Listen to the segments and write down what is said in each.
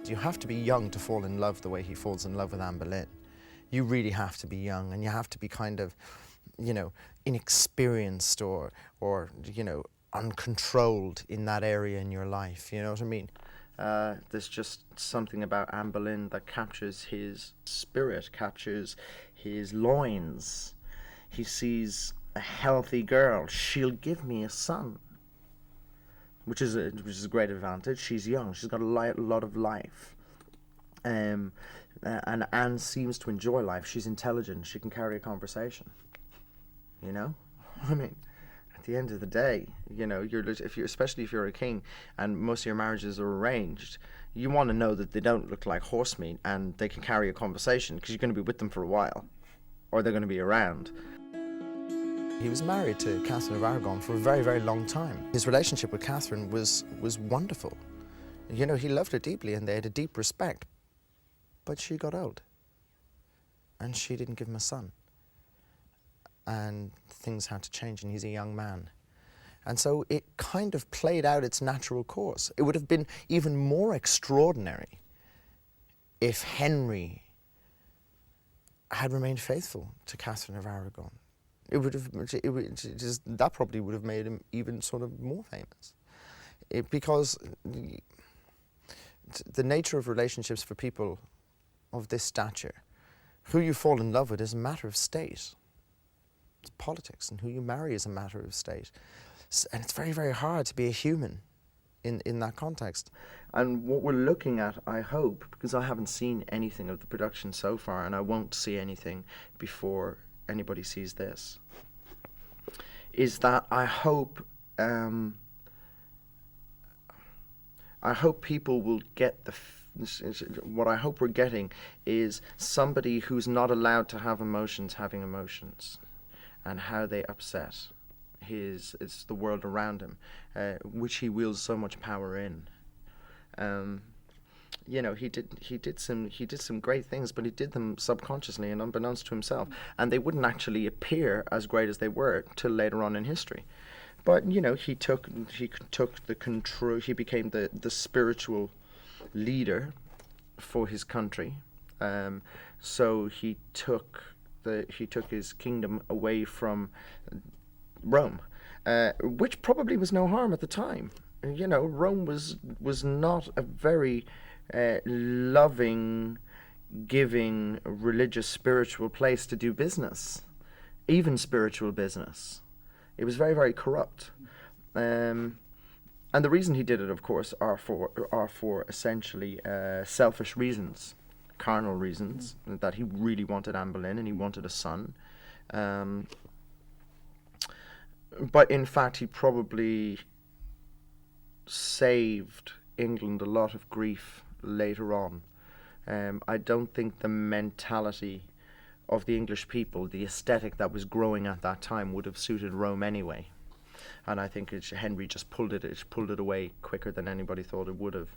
You have to be young to fall in love the way he falls in love with Anne Boleyn. You really have to be young, and you have to be kind of, inexperienced or uncontrolled in that area in your life. You know what I mean? There's just something about Anne Boleyn that captures his spirit, captures his loins. He sees a healthy girl. She'll give me a son, which is a great advantage. She's young. She's got a lot of life. And Anne seems to enjoy life. She's intelligent. She can carry a conversation. I mean, at the end of the day, especially if you're a king and most of your marriages are arranged, you want to know that they don't look like horse meat and they can carry a conversation, because you're going to be with them for a while, or they're going to be around. He was married to Catherine of Aragon for a very, very long time. His relationship with Catherine was wonderful. He loved her deeply and they had a deep respect. But she got old, and she didn't give him a son. And things had to change, and he's a young man. And so it kind of played out its natural course. It would have been even more extraordinary if Henry had remained faithful to Catherine of Aragon. That probably would have made him even sort of more famous. Because the nature of relationships for people of this stature, who you fall in love with is a matter of state. It's politics, and who you marry is a matter of state. And it's very, very hard to be a human in that context. And what we're looking at, I hope, because I haven't seen anything of the production so far, and I won't see anything before anybody sees this, is that I hope people will get what I hope we're getting is somebody who's not allowed to have emotions having emotions, and how they upset it's the world around him, which he wields so much power in. He did some great things, but he did them subconsciously and unbeknownst to himself, and they wouldn't actually appear as great as they were till later on in history. But he took the control. He became the spiritual leader for his country. So he took his kingdom away from Rome, which probably was no harm at the time. Rome was not a very loving, giving, religious, spiritual place to do business, even spiritual business. It was very, very corrupt. And the reason he did it, of course, are for essentially selfish reasons, carnal reasons, that he really wanted Anne Boleyn and he wanted a son. But in fact, he probably saved England a lot of grief later on. I don't think the mentality of the English people, the aesthetic that was growing at that time, would have suited Rome anyway. And I think Henry just pulled it away quicker than anybody thought it would have.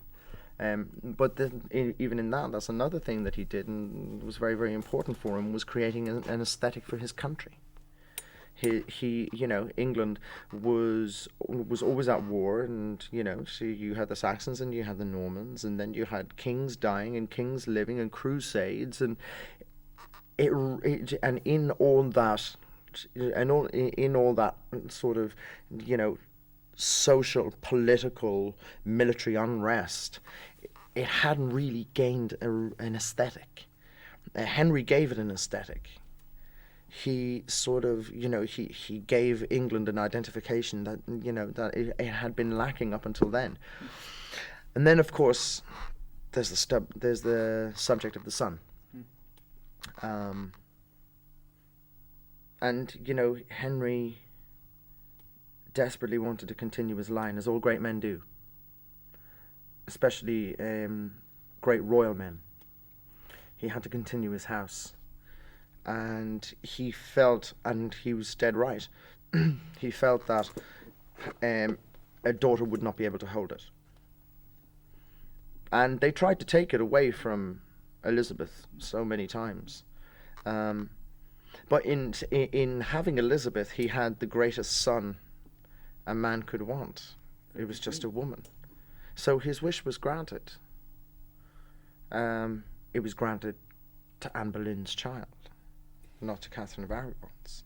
But even in that's another thing that he did, and was very, very important for him, was creating an aesthetic for his country. England was always at war, and so you had the Saxons and you had the Normans, and then you had kings dying and kings living and crusades, and in all that sort of social, political, military unrest, it hadn't really gained an aesthetic. Henry gave it an aesthetic. He sort of, he gave England an identification that, that it had been lacking up until then. And then, of course, there's the subject of the son. And, Henry desperately wanted to continue his line, as all great men do, especially great royal men. He had to continue his house. And he felt, and he was dead right, he felt that a daughter would not be able to hold it. And they tried to take it away from Elizabeth so many times. But in having Elizabeth, he had the greatest son a man could want. It was just a woman. So his wish was granted. it was granted to Anne Boleyn's child, not to Catherine of Aragon's.